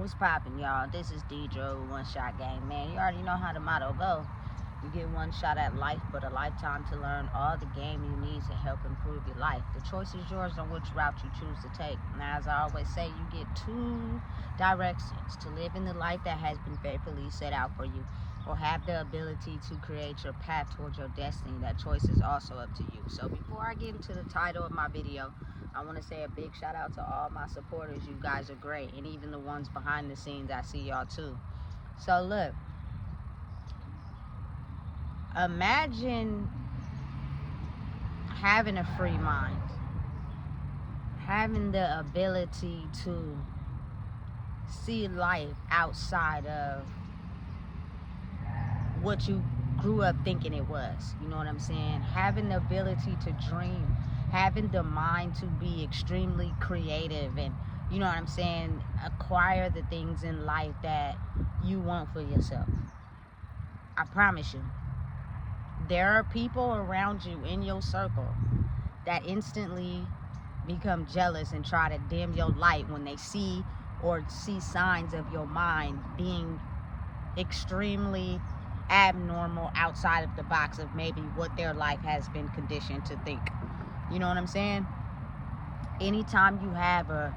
What's poppin', y'all? This is Deidre, One Shot Game. Man, you already know how the motto go. You get one shot at life, but a lifetime to learn all the game you need to help improve your life. The choice is yours on which route you choose to take. Now, as I always say, you get two directions: to live in the life that has been faithfully set out for you, or have the ability to create your path towards your destiny. That choice is also up to you. So before I get into the title of my video, I want to say a big shout out to all my supporters. You guys are great, and even the ones behind the scenes, I see y'all too. So look, imagine having a free mind, having the ability to see life outside of what you grew up thinking it was. You know what I'm saying? Having the ability to dream, having the mind to be extremely creative, and you know what I'm saying, acquire the things in life that you want for yourself. I promise you, there are people around you in your circle that instantly become jealous and try to dim your light when they see signs of your mind being extremely abnormal, outside of the box of maybe what their life has been conditioned to think. You know what I'm saying? Anytime you have a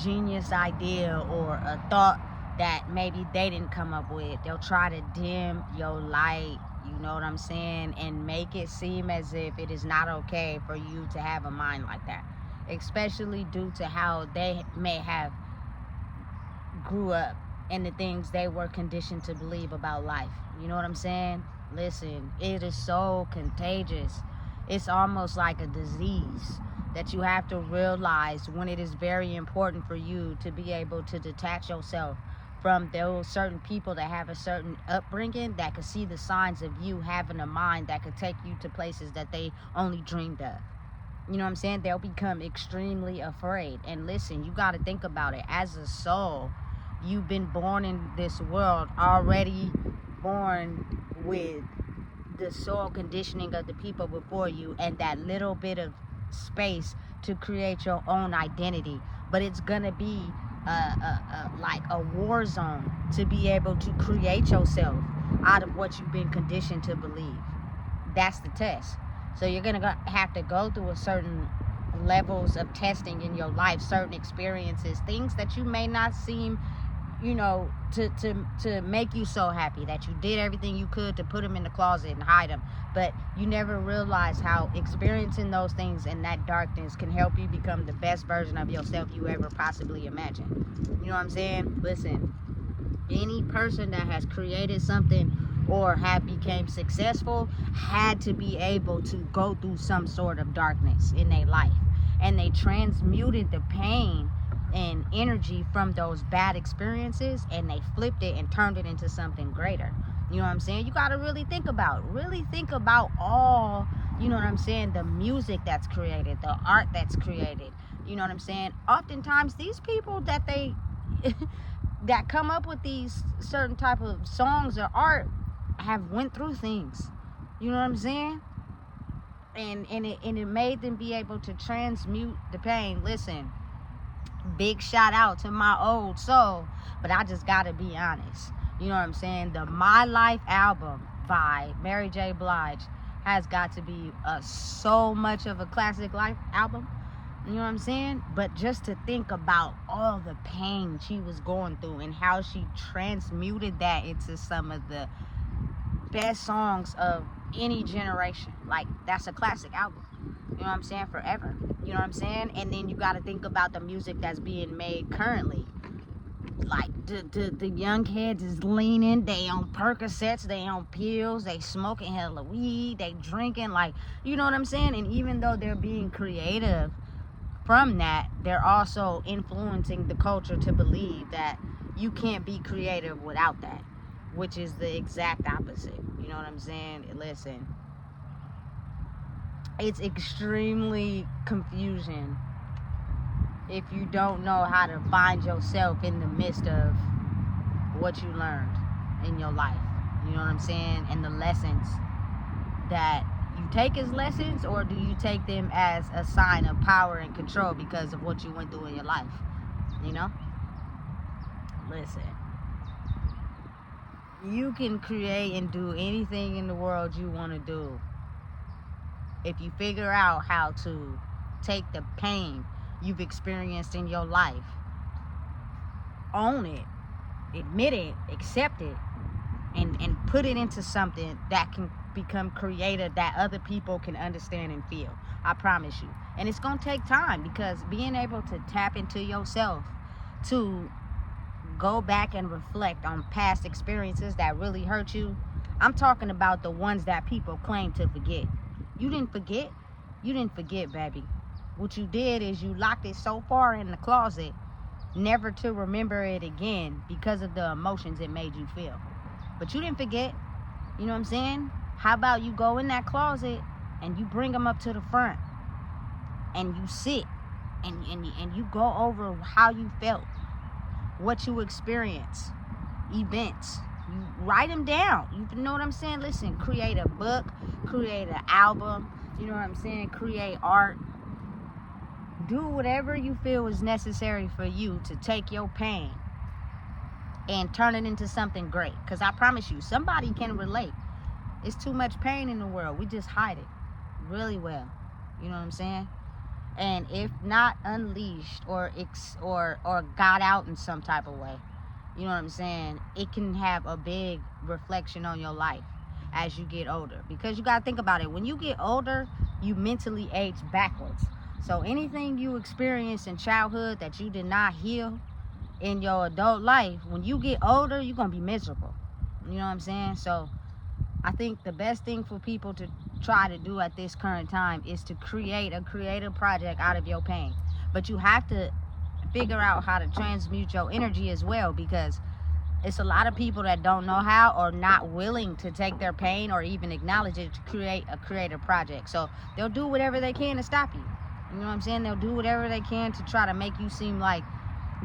genius idea or a thought that maybe they didn't come up with, they'll try to dim your light, you know what I'm saying, and make it seem as if it is not okay for you to have a mind like that, especially due to how they may have grew up and the things they were conditioned to believe about life. You know what I'm saying? Listen, it is so contagious. It's almost like a disease that you have to realize when it is very important for you to be able to detach yourself from those certain people that have a certain upbringing, that could see the signs of you having a mind that could take you to places that they only dreamed of. You know what I'm saying? They'll become extremely afraid. And listen, you got to think about it. As a soul, you've been born in this world already born with the soul conditioning of the people before you, and that little bit of space to create your own identity. But it's gonna be like a war zone to be able to create yourself out of what you've been conditioned to believe. That's the test. So you're gonna have to go through a certain levels of testing in your life, certain experiences, things that you may not seem, you know, to make you so happy that you did everything you could to put them in the closet and hide them, but you never realize how experiencing those things in that darkness can help you become the best version of yourself you ever possibly imagined. You know what I'm saying? Listen, any person that has created something or have became successful had to be able to go through some sort of darkness in their life, and they transmuted the pain and energy from those bad experiences, and they flipped it and turned it into something greater. You know what I'm saying? You got to really think about all, you know what I'm saying, the music that's created, the art that's created. You know what I'm saying? Oftentimes these people that they that come up with these certain type of songs or art have went through things. You know what I'm saying? And it made them be able to transmute the pain. Listen, big shout out to my old soul, but I just gotta be honest. You know what I'm saying? The My Life album by Mary J. Blige has got to be so much of a classic life album. You know what I'm saying? But just to think about all the pain she was going through and how she transmuted that into some of the best songs of any generation. Like, that's a classic album. You know what I'm saying? Forever. You know what I'm saying? And then you got to think about the music that's being made currently. Like, the young kids is leaning, they on Percocets, they on pills, they smoking hella weed, they drinking, like, you know what I'm saying? And even though they're being creative from that, they're also influencing the culture to believe that you can't be creative without that, which is the exact opposite. You know what I'm saying? Listen, it's extremely confusing if you don't know how to find yourself in the midst of what you learned in your life. You know what I'm saying? And the lessons that you take as lessons, or do you take them as a sign of power and control because of what you went through in your life? You know? Listen, you can create and do anything in the world you want to do if you figure out how to take the pain you've experienced in your life, own it, admit it, accept it, and put it into something that can become creative, that other people can understand and feel. I promise you. And it's going to take time, because being able to tap into yourself, to go back and reflect on past experiences that really hurt you. I'm talking about the ones that people claim to forget. You didn't forget. You didn't forget, baby. What you did is you locked it so far in the closet, never to remember it again because of the emotions it made you feel. But you didn't forget. You know what I'm saying? How about you go in that closet and you bring them up to the front and you sit and you go over how you felt, what you experienced, events. You write them down. You know what I'm saying? Listen, create a book, create an album, you know what I'm saying? Create art. Do whatever you feel is necessary for you to take your pain and turn it into something great. Because I promise you, somebody can relate. It's too much pain in the world. We just hide it really well. You know what I'm saying? And if not unleashed or got out in some type of way, you know what I'm saying, it can have a big reflection on your life as you get older. Because you got to think about it. When you get older, you mentally age backwards. So anything you experience in childhood that you did not heal in your adult life, when you get older, you're going to be miserable. You know what I'm saying? So I think the best thing for people to try to do at this current time is to create a creative project out of your pain. But you have to figure out how to transmute your energy as well, because it's a lot of people that don't know how or not willing to take their pain or even acknowledge it to create a creative project. So they'll do whatever they can to stop you. You know what I'm saying? They'll do whatever they can to try to make you seem like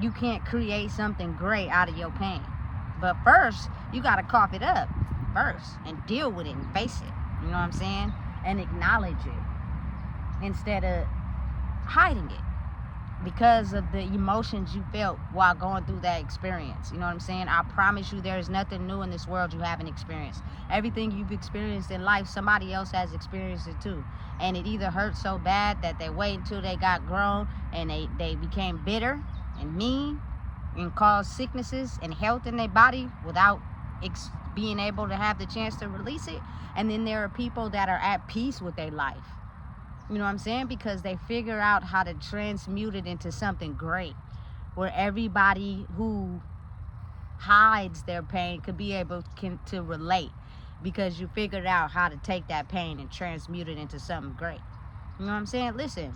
you can't create something great out of your pain. But first, you got to cough it up first and deal with it and face it. You know what I'm saying? And acknowledge it instead of hiding it because of the emotions you felt while going through that experience. You know what I'm saying? I promise you, there is nothing new in this world you haven't experienced. Everything you've experienced in life, somebody else has experienced it too. And it either hurt so bad that they wait until they got grown and they became bitter and mean and caused sicknesses and health in their body without being able to have the chance to release it. And then there are people that are at peace with their life. You know what I'm saying? Because they figure out how to transmute it into something great, where everybody who hides their pain could be able to relate, because you figured out how to take that pain and transmute it into something great. You know what I'm saying? Listen,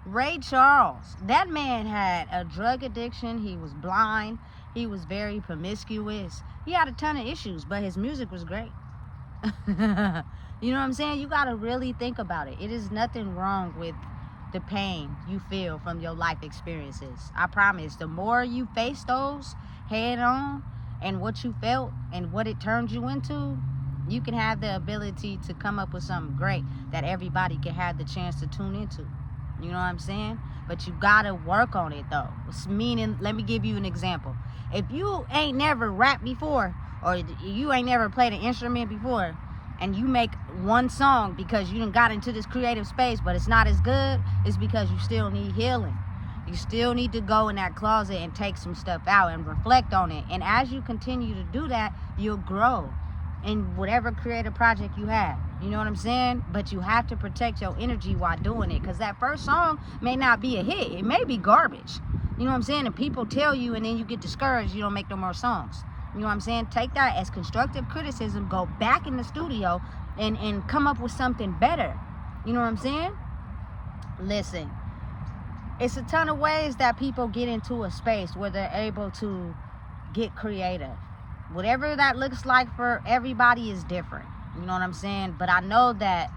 Ray Charles, that man had a drug addiction. He was blind. He was very promiscuous. He had a ton of issues, but his music was great. You know what I'm saying? You got to really think about it. It is nothing wrong with the pain you feel from your life experiences. I promise, the more you face those head on and what you felt and what it turned you into, you can have the ability to come up with something great that everybody can have the chance to tune into. You know what I'm saying? But you got to work on it, though. It's meaning, let me give you an example. If you ain't never rapped before, or you ain't never played an instrument before, and you make one song because you done got into this creative space, but it's not as good, it's because you still need healing. You still need to go in that closet and take some stuff out and reflect on it. And as you continue to do that, you'll grow in whatever creative project you have. You know what I'm saying? But you have to protect your energy while doing it, because that first song may not be a hit. It may be garbage. You know what I'm saying? And people tell you, and then you get discouraged, you don't make no more songs. You know what I'm saying? Take that as constructive criticism, go back in the studio and come up with something better. You know what I'm saying? Listen, it's a ton of ways that people get into a space where they're able to get creative. Whatever that looks like for everybody is different. You know what I'm saying? But I know that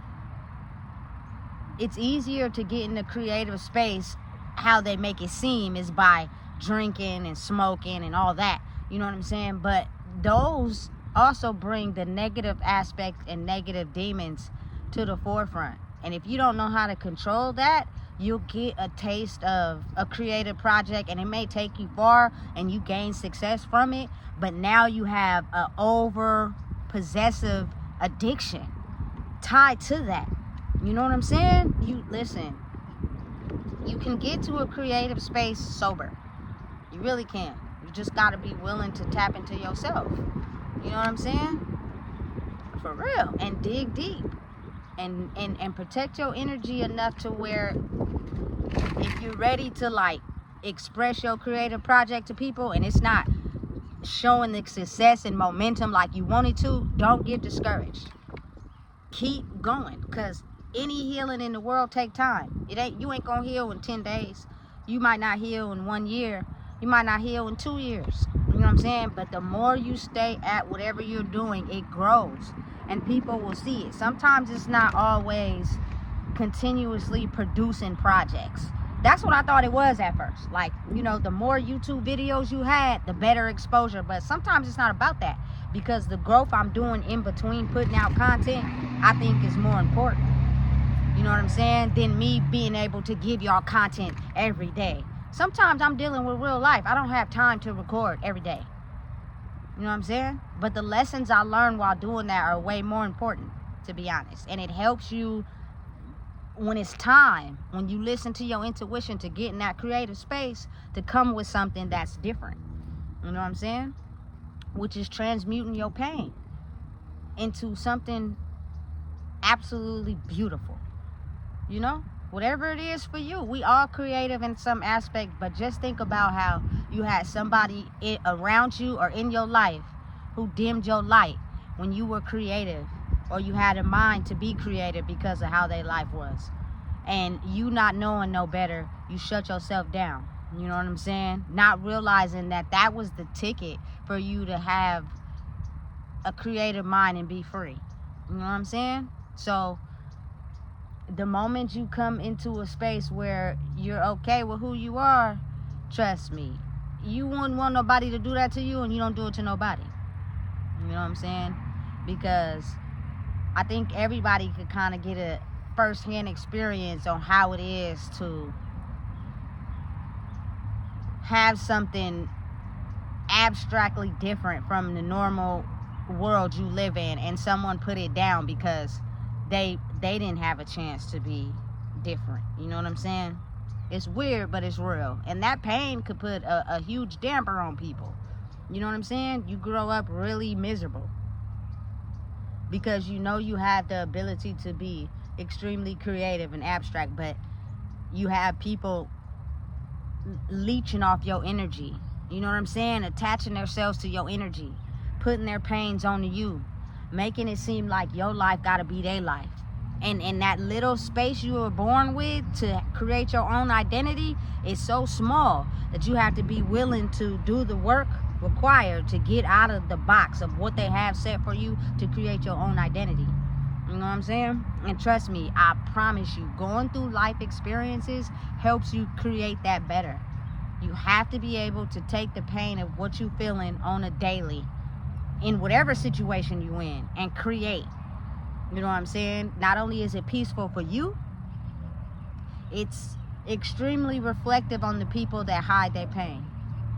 it's easier to get in the creative space. How they make it seem is by drinking and smoking and all that. You know what I'm saying? But those also bring the negative aspects and negative demons to the forefront. And if you don't know how to control that, you'll get a taste of a creative project, and it may take you far and you gain success from it, but now you have an over possessive addiction tied to that. You know what I'm saying? Listen, you can get to a creative space sober. You really can. You just got to be willing to tap into yourself. You know what I'm saying? For real. And dig deep. And protect your energy enough to where if you're ready to like express your creative project to people and it's not showing the success and momentum like you wanted to, don't get discouraged. Keep going, because any healing in the world take time. You ain't gonna heal in 10 days. You might not heal in 1 year. You might not heal in 2 years. You know what I'm saying? But the more you stay at whatever you're doing, it grows and people will see it. Sometimes it's not always continuously producing projects. That's what I thought it was at first. Like, you know, the more YouTube videos you had, the better exposure. But sometimes it's not about that, because the growth I'm doing in between putting out content, I think is more important. You know what I'm saying? Than me being able to give y'all content every day. Sometimes I'm dealing with real life. I don't have time to record every day. You know what I'm saying? But the lessons I learned while doing that are way more important, to be honest. And it helps you when it's time, when you listen to your intuition to get in that creative space, to come with something that's different. You know what I'm saying? Which is transmuting your pain into something absolutely beautiful. You know? Whatever it is for you. We all creative in some aspect, but just think about how you had somebody around you or in your life who dimmed your light when you were creative, or you had a mind to be creative because of how their life was. And you not knowing no better, you shut yourself down. You know what I'm saying? Not realizing that that was the ticket for you to have a creative mind and be free. You know what I'm saying? So the moment you come into a space where you're okay with who you are, trust me, you wouldn't want nobody to do that to you, and you don't do it to nobody. You know what I'm saying? Because I think everybody could kind of get a first-hand experience on how it is to have something abstractly different from the normal world you live in, and someone put it down because they didn't have a chance to be different. You know what I'm saying? It's weird, but it's real. And that pain could put a huge damper on people. You know what I'm saying? You grow up really miserable because you know you have the ability to be extremely creative and abstract, but you have people leeching off your energy. You know what I'm saying? Attaching themselves to your energy, putting their pains onto you, making it seem like your life gotta be their life. And in that little space you were born with to create your own identity is so small that you have to be willing to do the work required to get out of the box of what they have set for you to create your own identity. You know what I'm saying? And trust me, I promise you, going through life experiences helps you create that better. You have to be able to take the pain of what you're feeling on a daily, in whatever situation you're in, and create. You know what I'm saying? Not only is it peaceful for you, it's extremely reflective on the people that hide their pain.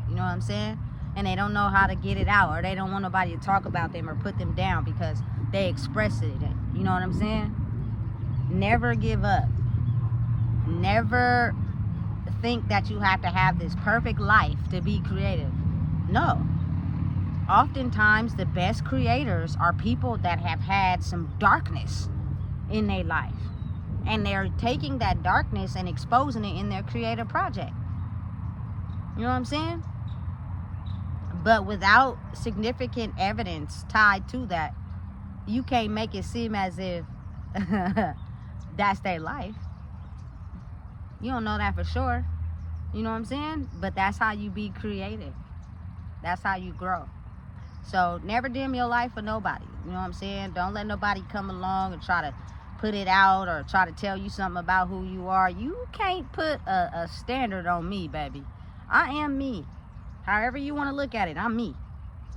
You know what I'm saying? And they don't know how to get it out, or they don't want nobody to talk about them or put them down because they express it. You know what I'm saying? Never give up. Never think that you have to have this perfect life to be creative. No. Oftentimes the best creators are people that have had some darkness in their life, and they're taking that darkness and exposing it in their creative project. You know what I'm saying? But without significant evidence tied to that, you can't make it seem as if that's their life. You don't know that for sure. You know what I'm saying? But that's how you be creative. That's how you grow. So never dim your life for nobody. You know what I'm saying? Don't let nobody come along and try to put it out or try to tell you something about who you are. You can't put a standard on me, baby. I am me. However you want to look at it, I'm me.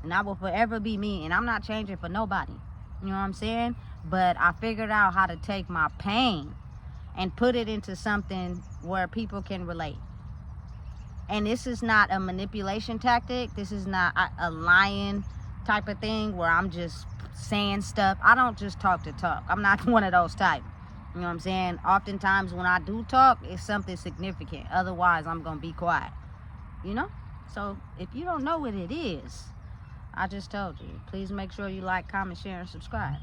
And I will forever be me. And I'm not changing for nobody. You know what I'm saying? But I figured out how to take my pain and put it into something where people can relate. And this is not a manipulation tactic. This is not a lying type of thing where I'm just saying stuff. I don't just talk to talk. I'm not one of those type. You know what I'm saying? Oftentimes when I do talk, it's something significant. Otherwise, I'm going to be quiet. You know? So if you don't know what it is, I just told you. Please make sure you like, comment, share, and subscribe.